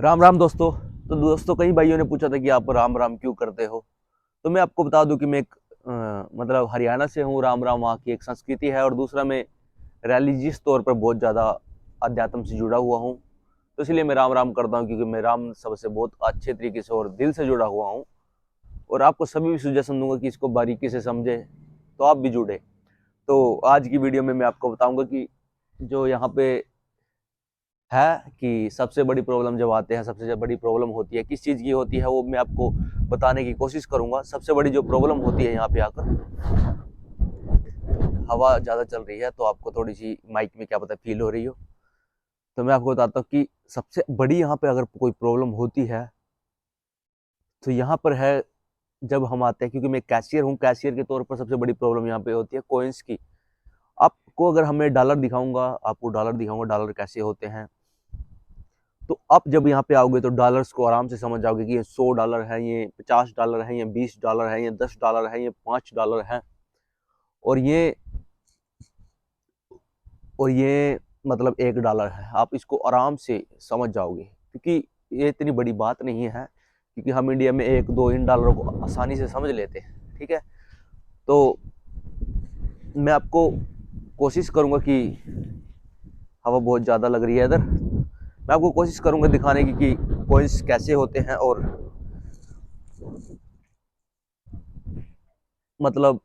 राम राम दोस्तों। तो दोस्तों, कई भाइयों ने पूछा था कि आप राम राम क्यों करते हो। तो मैं आपको बता दूं कि मैं एक मतलब हरियाणा से हूँ। राम राम वहाँ की एक संस्कृति है, और दूसरा मैं रिलीजियस तौर पर बहुत ज़्यादा अध्यात्म से जुड़ा हुआ हूँ। तो इसलिए मैं राम राम करता हूँ, क्योंकि मैं राम सबसे बहुत अच्छे तरीके से और दिल से जुड़ा हुआ हूँ। और आपको सभी भी सुजेशन दूंगा कि इसको बारीकी से समझे, तो आप भी जुड़े। तो आज की वीडियो में मैं आपको बताऊंगा कि जो यहाँ पे है कि सबसे बड़ी प्रॉब्लम जब आते हैं, सबसे बड़ी प्रॉब्लम होती है किस चीज़ की होती है, वो मैं आपको बताने की कोशिश करूंगा। सबसे बड़ी जो प्रॉब्लम होती है यहाँ पे आकर, हवा ज़्यादा चल रही है तो आपको थोड़ी सी माइक में क्या पता फील हो रही हो। तो मैं आपको बताता हूँ कि सबसे बड़ी यहाँ पे अगर कोई प्रॉब्लम होती है तो यहाँ पर है जब हम आते हैं, क्योंकि मैं कैशियर हूँ, कैशियर के तौर पर सबसे बड़ी प्रॉब्लम यहाँ पे होती है कॉइन्स की। आपको अगर हमें डॉलर दिखाऊंगा, आपको डॉलर दिखाऊंगा, डॉलर कैसे होते हैं। तो आप जब यहाँ पे आओगे तो डॉलर्स को आराम से समझ जाओगे कि ये $100 है, ये $50 है, ये $20 है, ये $10 है, ये $5 है। और ये मतलब $1 है। आप इसको आराम से समझ जाओगे, क्योंकि ये इतनी बड़ी बात नहीं है, क्योंकि हम इंडिया में एक दो इन डॉलरों को आसानी से समझ लेते हैं। ठीक है। तो मैं आपको कोशिश करूंगा कि हवा बहुत ज़्यादा लग रही है इधर, मैं आपको कोशिश करूंगा दिखाने की कि कॉइन्स कैसे होते हैं, और मतलब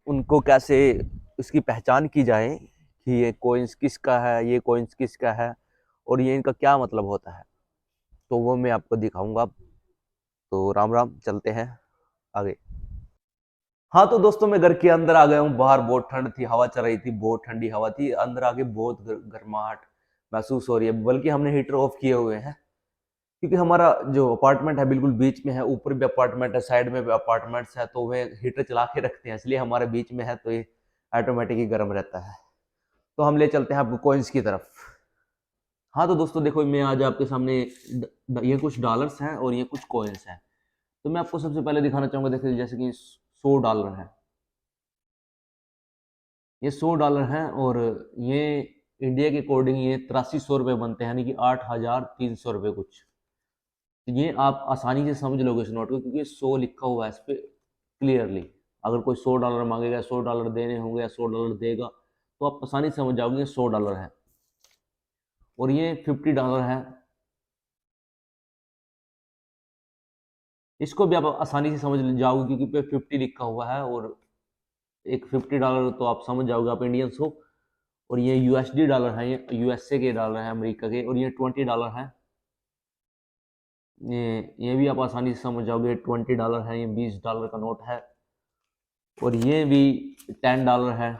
उनको कैसे उसकी पहचान की जाए कि ये कॉइन्स किसका है, ये कॉइन्स किसका है, और ये इनका क्या मतलब होता है। तो वो मैं आपको दिखाऊंगा। तो राम राम, चलते हैं आगे। हाँ तो दोस्तों, मैं घर के अंदर आ गया हूँ। बाहर बहुत ठंड थी, हवा चल रही थी, बहुत ठंडी हवा थी। अंदर आके बहुत गर्माहट महसूस हो रही है, बल्कि हमने हीटर ऑफ किए हुए हैं, क्योंकि हमारा जो अपार्टमेंट है बिल्कुल बीच में है। ऊपर भी अपार्टमेंट है, साइड में भी अपार्टमेंट्स है, तो वे हीटर चला के रखते हैं, इसलिए हमारे बीच में है, तो ये ऑटोमेटिक ही गर्म रहता है। तो हम ले चलते हैं आपको कॉइन्स की तरफ। हाँ तो दोस्तों देखो, मैं आज आपके सामने ये कुछ डॉलर्स हैं और ये कुछ कॉइन्स हैं। तो मैं आपको सबसे पहले दिखाना चाहूंगा, देखिए जैसे कि $100 है। ये $100 है, और ये इंडिया के अकॉर्डिंग ये 8300 रुपये बनते हैं, यानी कि 8300 रुपये कुछ। तो ये आप आसानी से समझ लोगे इस नोट को, क्योंकि 100 लिखा हुआ है इस पर क्लियरली। अगर कोई $100 मांगेगा, $100 देने होंगे या $100 देगा, तो आप आसानी से समझ जाओगे $100 है। और ये $50 है, इसको भी आप आसानी से समझ जाओगे, क्योंकि पे 50 लिखा हुआ है, और एक $50 तो आप समझ जाओगे आप इंडियंस हो। और ये यूएसडी डॉलर है, ये यूएसए के डॉलर है, अमेरिका के। और ये $20 है, ये भी आप आसानी से समझ जाओगे $20 है। ये $20 का नोट है। और ये भी $10 है,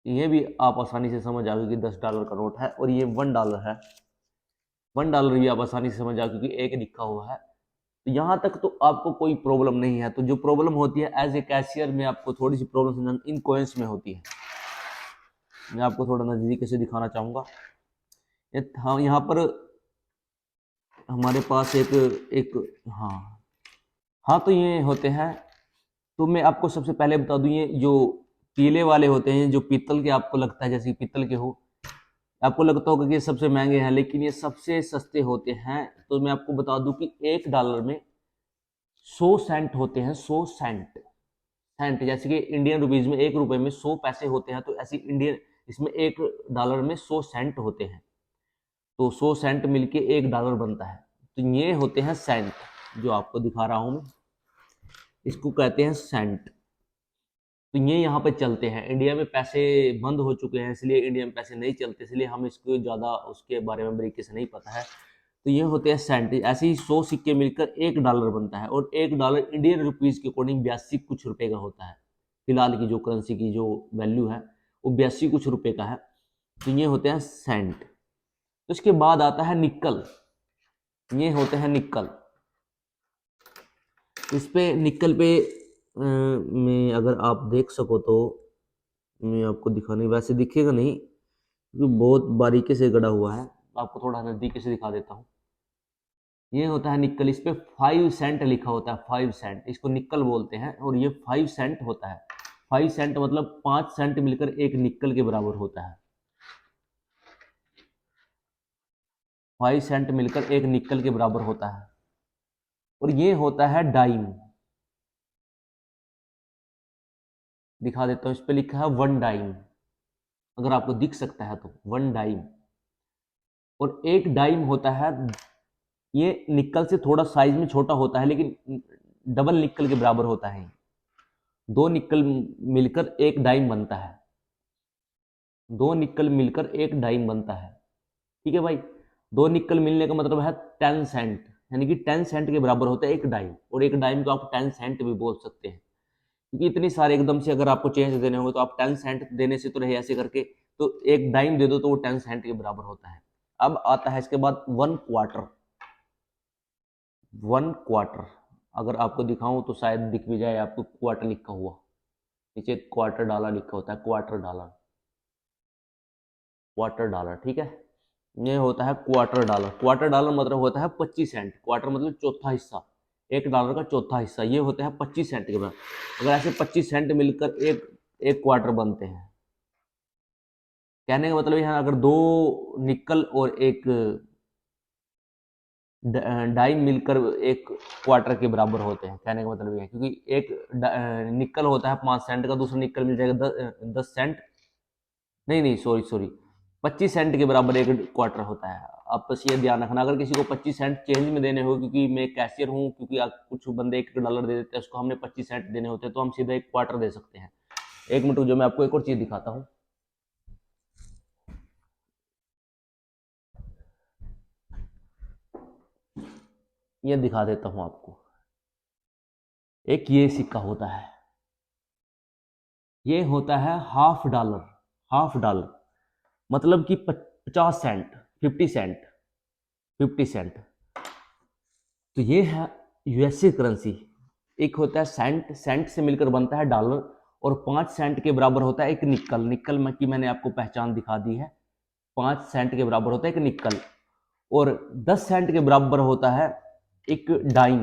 ये भी आप आसानी से समझ जाओगे कि $10 का नोट है। और ये $1 है, $1 भी आप आसानी से समझ जाओगे क्योंकि एक लिखा हुआ है। तो यहाँ तक तो आपको कोई प्रॉब्लम नहीं है। तो जो प्रॉब्लम होती है एज ए कैशियर में, आपको थोड़ी सी प्रॉब्लम इन कॉइन्स में होती है। मैं आपको थोड़ा नजदीक से दिखाना चाहूंगा। हाँ, यहाँ पर हमारे पास एक एक हाँ हाँ, तो ये होते हैं। तो मैं आपको सबसे पहले बता दूं, ये जो पीले वाले होते हैं, जो पीतल के आपको लगता है जैसे पीतल के हो, आपको लगता होगा कि ये सबसे महंगे हैं, लेकिन ये सबसे सस्ते होते हैं। तो मैं आपको बता दूं कि $1 में 100 सेंट होते हैं। 100 सेंट, सेंट जैसे कि इंडियन रुपीज में ₹1 में 100 पैसे होते हैं, तो ऐसे इंडियन इसमें $1 में 100 सेंट होते हैं। तो 100 सेंट मिलके $1 बनता है। तो ये होते हैं सेंट, जो आपको दिखा रहा हूं मैं, इसको कहते हैं सेंट। तो ये यहाँ पे चलते हैं। इंडिया में पैसे बंद हो चुके हैं, इसलिए इंडिया में पैसे नहीं चलते, इसलिए हम इसको ज़्यादा उसके बारे में बारीकी से नहीं पता है। तो ये होते हैं सेंट। ऐसे ही 100 सिक्के मिलकर $1 बनता है, और $1 इंडियन रुपीज़ के अकॉर्डिंग 82 कुछ रुपए का होता है। फिलहाल की जो करेंसी की जो वैल्यू है वो 82 कुछ रुपए का है। तो ये होते हैं सेंट। तो इसके बाद आता है निकल। ये होते हैं निकल। इस पे निकल पे में अगर आप देख सको तो मैं आपको दिखाने, वैसे दिखेगा नहीं क्योंकि बहुत बारीकी से गड़ा हुआ है। आपको थोड़ा नजदीक से दिखा देता हूँ। ये होता है निकल। इस पे 5 सेंट लिखा होता है, 5 सेंट, इसको निकल बोलते हैं। और ये 5 सेंट होता है। 5 सेंट मतलब 5 सेंट मिलकर एक निकल के बराबर होता है। 5 सेंट मिलकर 1 निकल के बराबर होता है। और ये होता है डाइम। दिखा देता हूँ, इस पे लिखा है 1 डाइम, अगर आपको दिख सकता है तो 1 डाइम। और 1 डाइम होता है, ये निकल से थोड़ा साइज में छोटा होता है, लेकिन डबल निकल के बराबर होता है। 2 निकल मिलकर 1 डाइम बनता है। 2 निकल मिलकर 1 डाइम बनता है। ठीक है भाई, 2 निकल मिलने का मतलब है 10 सेंट, यानी कि 10 सेंट के बराबर होता है 1 डाइम। और 1 डाइम को आप 10 सेंट भी बोल सकते हैं, क्योंकि इतने सारे एकदम से अगर आपको चेंज देने होंगे तो आप 10 सेंट देने से तो रहे ऐसे करके, तो 1 डाइम दे दो तो वो 10 सेंट के बराबर होता है। अब आता है इसके बाद 1 क्वार्टर। 1 क्वार्टर अगर आपको दिखाऊं तो शायद दिख भी जाए आपको, क्वार्टर लिखा हुआ नीचे, क्वार्टर डॉलर लिखा होता है, क्वार्टर डॉलर, क्वार्टर डॉलर। ठीक है, ये होता है क्वार्टर डॉलर। क्वार्टर डॉलर मतलब होता है 25 सेंट। क्वार्टर मतलब चौथा हिस्सा, 1 डॉलर का चौथा हिस्सा, ये होता है 25 सेंट के बराबर। अगर ऐसे 25 सेंट मिलकर एक एक क्वार्टर बनते हैं, कहने का मतलब यह अगर 2 निकल और 1 डाइम मिलकर 1 क्वार्टर के बराबर होते हैं, कहने का मतलब यह है, क्योंकि एक निकल होता है 5 सेंट का, दूसरा निकल मिल जाएगा 10 सेंट, नहीं नहीं सॉरी सॉरी, 25 सेंट के बराबर 1 क्वार्टर होता है। आप बस ये ध्यान रखना, अगर किसी को 25 सेंट चेंज में देने हो, क्योंकि मैं कैशियर हूँ, क्योंकि कुछ बंदे 1 डॉलर दे देते हैं, उसको हमने 25 सेंट देने होते हैं, तो हम सीधा 1 क्वार्टर दे सकते हैं। 1 मिनट जो मैं आपको एक और चीज दिखाता हूँ। ये दिखा देता हूँ आपको, एक ये सिक्का होता है, ये होता है हाफ डॉलर। हाफ डॉलर मतलब कि 50 सेंट, 50 सेंट, 50 सेंट। तो ये है यूएसए करेंसी। एक होता है सेंट, सेंट से मिलकर बनता है डॉलर, और 5 सेंट के बराबर होता है एक निकल। निकल में की मैंने आपको पहचान दिखा दी है, 5 सेंट के बराबर होता है एक निकल। और 10 सेंट के बराबर होता है एक डाइम।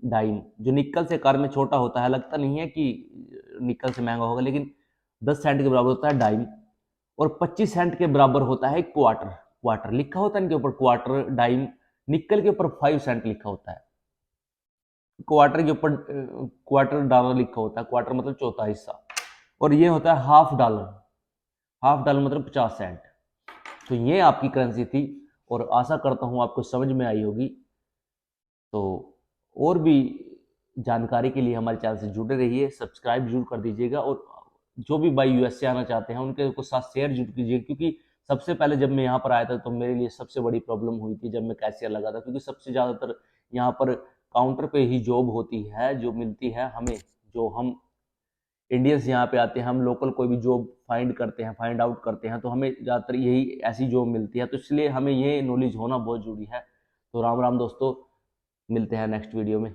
डाइम जो निकल से कार में छोटा होता है, लगता नहीं है कि निकल से महंगा होगा, लेकिन 10 सेंट के बराबर होता है डाइम। और 25 सेंट के बराबर होता है क्वार्टर। क्वार्टर लिखा होता है इनके ऊपर, क्वार्टर डाइम। निकल के ऊपर 5 सेंट लिखा होता है, क्वार्टर के ऊपर क्वार्टर डॉलर लिखा होता है, क्वार्टर मतलब चौथा हिस्सा। और ये होता है हाफ डॉलर। हाफ डॉलर मतलब 50 सेंट। तो ये आपकी करेंसी थी, और आशा करता हूँ आपको समझ में आई होगी। तो और भी जानकारी के लिए हमारे चैनल से जुड़े रहिए, सब्सक्राइब जरूर कर दीजिएगा। और जो भी भाई यूएस से आना चाहते हैं उनके को साथ शेयर जरूर कीजिए, क्योंकि सबसे पहले जब मैं यहाँ पर आया था तो मेरे लिए सबसे बड़ी प्रॉब्लम हुई थी जब मैं कैशियर लगा था, क्योंकि सबसे ज़्यादातर यहाँ पर काउंटर पे ही जॉब होती है जो मिलती है हमें, जो हम इंडियंस यहाँ पे आते हैं, हम लोकल कोई भी जॉब फाइंड करते हैं, फाइंड आउट करते हैं, तो हमें ज़्यादातर यही ऐसी जॉब मिलती है। तो इसलिए हमें ये नॉलेज होना बहुत जरूरी है। तो राम राम दोस्तों, मिलते हैं नेक्स्ट वीडियो में।